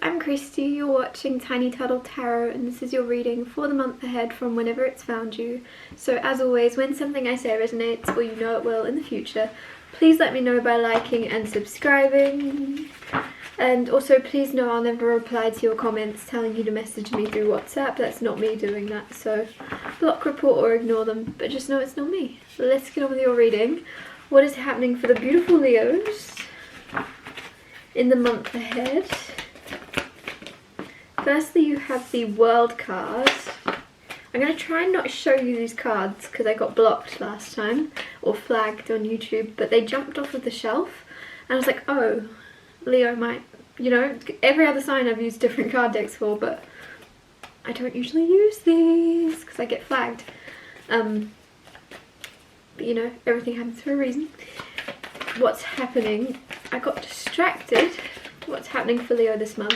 I'm Christy, you're watching Tiny Turtle Tarot, and this is your reading for the month ahead from whenever it's found you. So as always, when something I say resonates, or you know it will in the future, please let me know by liking and subscribing. And also please know I'll never reply to your comments telling you to message me through WhatsApp. That's not me doing that, so block, report or ignore them, but just know it's not me. Let's get on with your reading. What is happening for the beautiful Leos in the month ahead? Firstly, you have the World card. I'm going to try and not show you these cards because I got blocked last time or flagged on YouTube, but they jumped off of the shelf and I was like, oh, Leo might, you know, every other sign I've used different card decks for, but I don't usually use these because I get flagged. But you know, everything happens for a reason. What's happening? I got distracted. What's happening for Leo this month?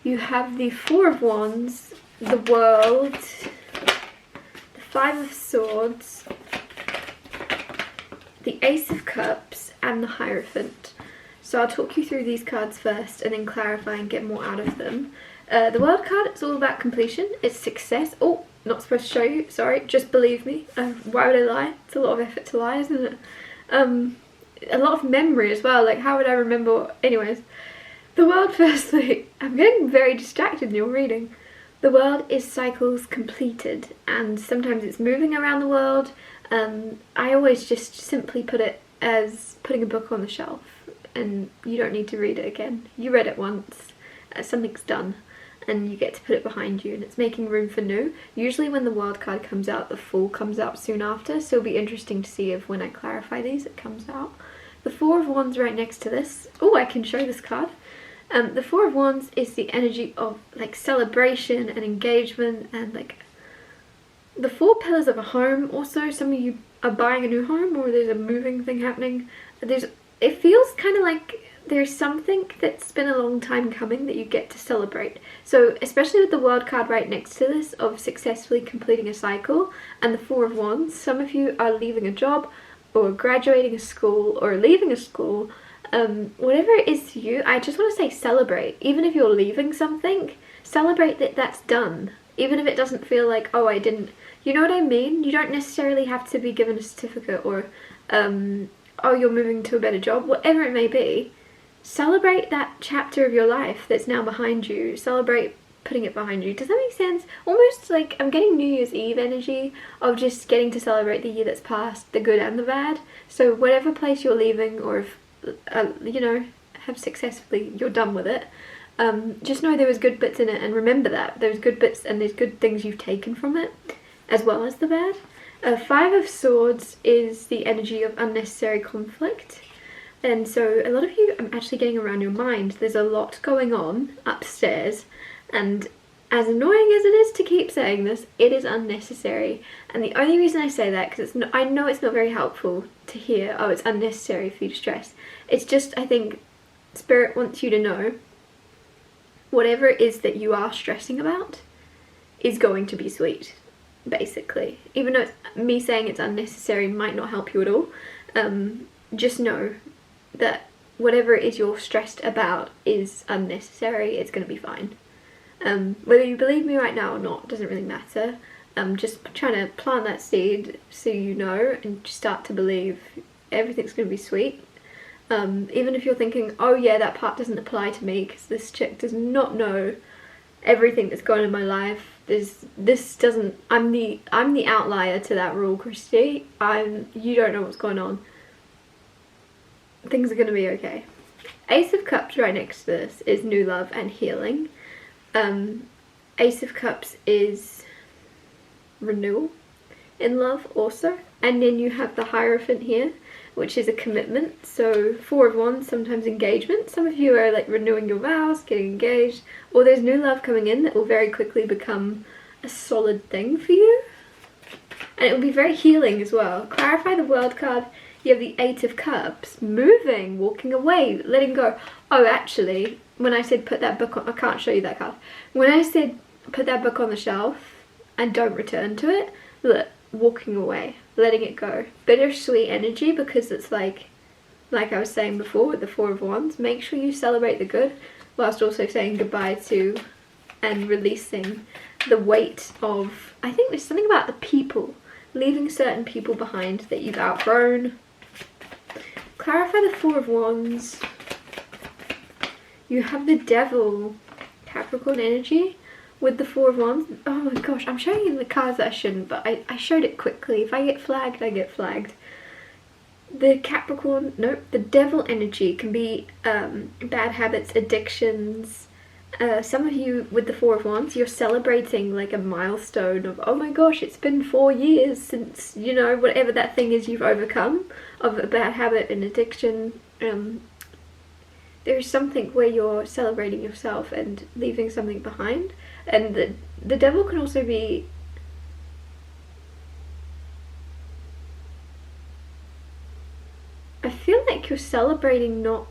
You have the Four of Wands, the World, the Five of Swords, the Ace of Cups, and the Hierophant. So I'll talk you through these cards first and then clarify and get more out of them. The World card, it's all about completion. It's success. Oh, not supposed to show you. Sorry, just believe me. Why would I lie? It's a lot of effort to lie, isn't it? A lot of memory as well. Like, how would I remember? Anyways. The World, firstly, I'm getting very distracted in your reading. The World is cycles completed, and sometimes it's moving around the world. I always just simply put it as putting a book on the shelf, and you don't need to read it again. You read it once, something's done, and you get to put it behind you, and it's making room for new. Usually when the World card comes out, the Fool comes out soon after, so it'll be interesting to see if when I clarify these, it comes out. The Four of Wands right next to this. Oh, I can show this card. The Four of Wands is the energy of like celebration and engagement and like the four pillars of a home. Also, some of you are buying a new home or there's a moving thing happening. It feels kind of like there's something that's been a long time coming that you get to celebrate. So especially with the World card right next to this of successfully completing a cycle and the Four of Wands, some of you are leaving a job or graduating a school or leaving a school. Whatever it is to you, I just want to say celebrate. Even if you're leaving something, celebrate that that's done. Even if it doesn't feel like, oh, I didn't, you know what I mean? You don't necessarily have to be given a certificate or, oh, you're moving to a better job, whatever it may be. Celebrate that chapter of your life that's now behind you. Celebrate putting it behind you. Does that make sense? Almost like I'm getting New Year's Eve energy of just getting to celebrate the year that's passed, the good and the bad. So whatever place you're leaving, or if you know, have successfully, you're done with it, just know there was good bits in it, and remember that there's good bits and there's good things you've taken from it as well as the bad. Five of Swords is the energy of unnecessary conflict, and so a lot of you, I'm actually getting around your mind. There's a lot going on upstairs, and as annoying as it is to keep saying this, it is unnecessary. And the only reason I say that, because I know it's not very helpful to hear, oh, it's unnecessary for you to stress. It's just, I think, Spirit wants you to know whatever it is that you are stressing about is going to be sweet, basically. Even though me saying it's unnecessary might not help you at all, just know that whatever it is you're stressed about is unnecessary. It's going to be fine. Whether you believe me right now or not doesn't really matter. Just trying to plant that seed so you know and start to believe everything's going to be sweet. Even if you're thinking, oh yeah, that part doesn't apply to me because this chick does not know everything that's going on in my life. This doesn't, I'm the outlier to that rule, Christy. You don't know what's going on. Things are going to be okay. Ace of Cups right next to this is new love and healing. Ace of Cups is renewal in love also, and then you have the Hierophant here, which is a commitment. So Four of Wands, sometimes engagement. Some of you are like renewing your vows, getting engaged, or there's new love coming in that will very quickly become a solid thing for you, and it will be very healing as well. Clarify the World card. You have the Eight of Cups, moving, walking away, letting go. Oh, actually, when I said put that book on, I can't show you that card. When I said put that book on the shelf and don't return to it, look, walking away, letting it go. Bittersweet energy, because it's like I was saying before with the Four of Wands, make sure you celebrate the good, whilst also saying goodbye to and releasing the weight of, I think there's something about the people, leaving certain people behind that you've outgrown. Clarify the Four of Wands. You have the Devil, Capricorn energy, with the Four of Wands. Oh my gosh, I'm showing you the cards that I shouldn't, but I showed it quickly. If I get flagged, I get flagged. The Capricorn, nope, the Devil energy can be bad habits, addictions. Some of you with the Four of Wands, you're celebrating like a milestone of, oh my gosh, it's been 4 years since, you know, whatever that thing is you've overcome of a bad habit and addiction. There's something where you're celebrating yourself and leaving something behind. And the Devil can also be, I feel like you're celebrating not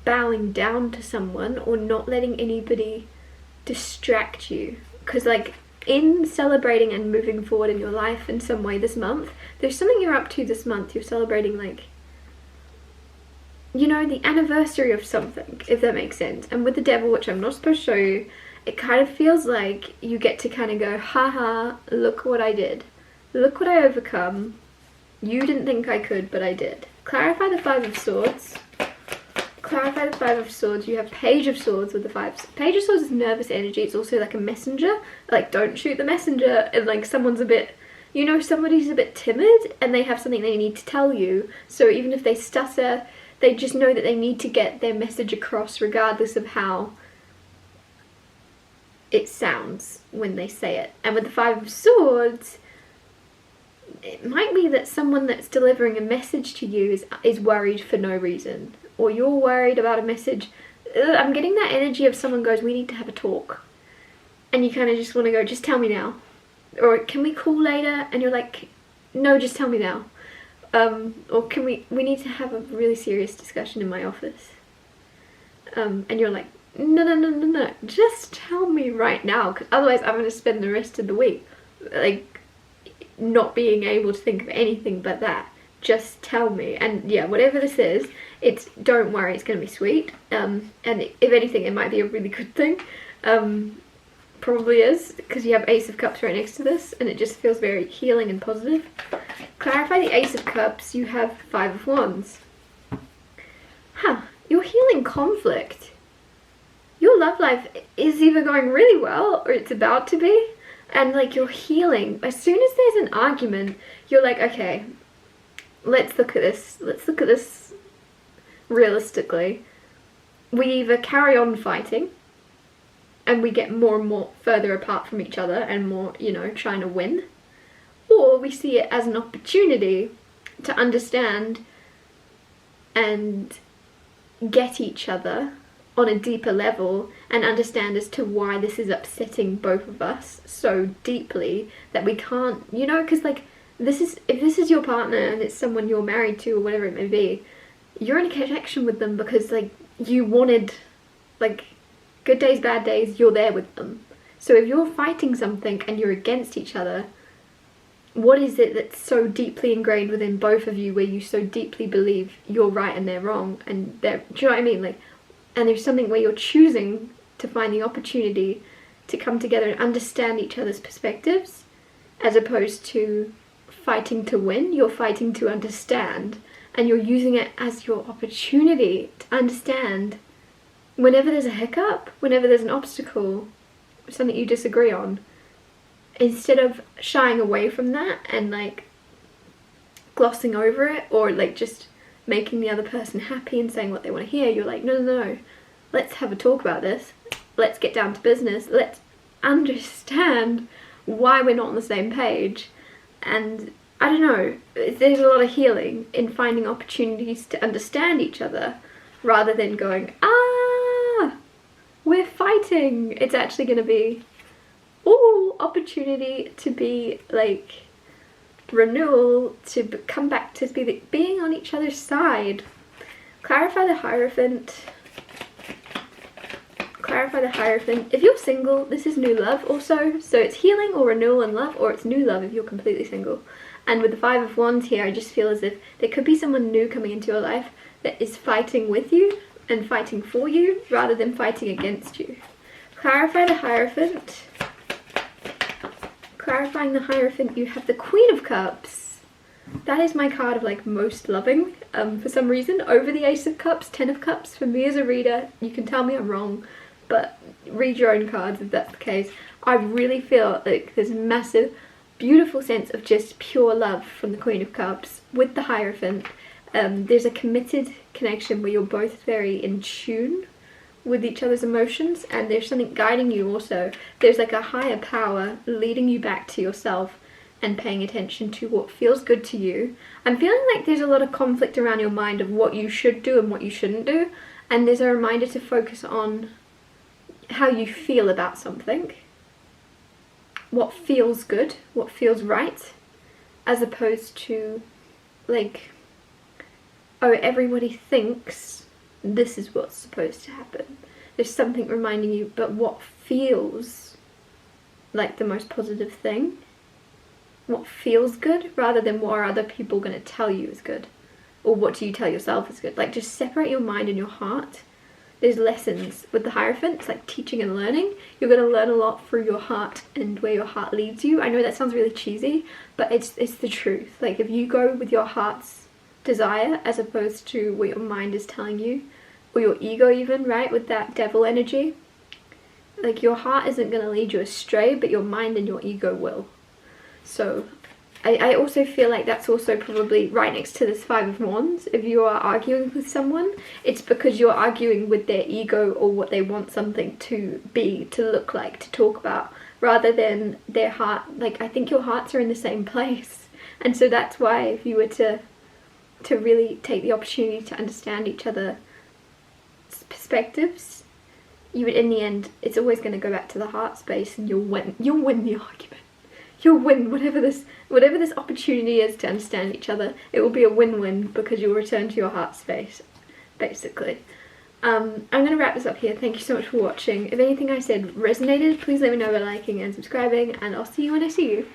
bowing down to someone or not letting anybody distract you. Because like in celebrating and moving forward in your life in some way this month, there's something you're up to this month. You're celebrating, like, you know, the anniversary of something, if that makes sense. And with the Devil, which I'm not supposed to show you, it kind of feels like you get to kind of go, haha, look what I did. Look what I overcome. You didn't think I could, but I did. Clarify the Five of Swords. Clarify the Five of Swords. You have Page of Swords with the Five. Page of Swords is nervous energy. It's also like a messenger. Like, don't shoot the messenger. And like someone's a bit, you know, somebody's a bit timid and they have something they need to tell you. So even if they stutter, they just know that they need to get their message across regardless of how it sounds when they say it. And with the Five of Swords, it might be that someone that's delivering a message to you is worried for no reason. Or you're worried about a message. I'm getting that energy of someone goes, we need to have a talk. And you kind of just want to go, just tell me now. Or can we call later? And you're like, no, just tell me now. Or can we need to have a really serious discussion in my office. And you're like, no, just tell me right now. Because otherwise I'm going to spend the rest of the week, like, not being able to think of anything but that. Just tell me. And yeah, whatever this is, it's, don't worry, it's going to be sweet. And if anything, it might be a really good thing. Probably is, because you have Ace of Cups right next to this, and it just feels very healing and positive. Clarify the Ace of Cups. You have Five of Wands. You're healing conflict. Your love life is either going really well or it's about to be. And like, you're healing. As soon as there's an argument, you're like, okay, let's look at this. Let's look at this realistically. We either carry on fighting and we get more and more further apart from each other and more, you know, trying to win. Or we see it as an opportunity to understand and get each other on a deeper level and understand as to why this is upsetting both of us so deeply that we can't, you know, because like, this is, if this is your partner and it's someone you're married to or whatever it may be, you're in a connection with them because like you wanted, like, good days, bad days, you're there with them. So if you're fighting something and you're against each other, what is it that's so deeply ingrained within both of you where you so deeply believe you're right and they're wrong? And they're, do you know what I mean? Like, and there's something where you're choosing to find the opportunity to come together and understand each other's perspectives, as opposed to fighting to win. You're fighting to understand, and you're using it as your opportunity to understand whenever there's a hiccup, whenever there's an obstacle, something you disagree on. Instead of shying away from that and like glossing over it, or like just making the other person happy and saying what they want to hear, you're like, no, let's have a talk about this. Let's get down to business. Let's understand why we're not on the same page. And I don't know, there's a lot of healing in finding opportunities to understand each other rather than going, we're fighting. It's actually going to be, opportunity to be like renewal, to come back to being on each other's side. Clarify the Hierophant. Clarify the Hierophant. If you're single, this is new love also. So it's healing or renewal and love, or it's new love if you're completely single. And with the Five of Wands here, I just feel as if there could be someone new coming into your life that is fighting with you and fighting for you rather than fighting against you. Clarify the Hierophant. Clarifying the Hierophant, you have the Queen of Cups. That is my card of like most loving for some reason, over the Ace of Cups, 10 of Cups. For me as a reader, you can tell me I'm wrong, but read your own cards if that's the case. I really feel like there's a massive, beautiful sense of just pure love from the Queen of Cups with the Hierophant. There's a committed connection where you're both very in tune with each other's emotions, and there's something guiding you also. There's like a higher power leading you back to yourself and paying attention to what feels good to you. I'm feeling like there's a lot of conflict around your mind of what you should do and what you shouldn't do, and there's a reminder to focus on how you feel about something, what feels good, what feels right, as opposed to like, oh, everybody thinks this is what's supposed to happen. There's something reminding you, but what feels like the most positive thing, what feels good, rather than what are other people going to tell you is good, or what do you tell yourself is good. Like, just separate your mind and your heart. There's lessons with the Hierophant. It's like teaching and learning. You're going to learn a lot through your heart and where your heart leads you. I know that sounds really cheesy, but it's the truth. Like, if you go with your heart's desire as opposed to what your mind is telling you, or your ego even, right, with that devil energy, like, your heart isn't going to lead you astray, but your mind and your ego will. So I also feel like that's also probably right next to this Five of Wands. If you are arguing with someone, it's because you're arguing with their ego or what they want something to be, to look like, to talk about, rather than their heart. Like, I think your hearts are in the same place, and so that's why if you were to really take the opportunity to understand each other's perspectives, you would, in the end, it's always going to go back to the heart space, and you'll win the argument. You'll win whatever this opportunity is to understand each other. It will be a win-win because you'll return to your heart space, basically. I'm going to wrap this up here. Thank you so much for watching. If anything I said resonated, please let me know by liking and subscribing, and I'll see you when I see you.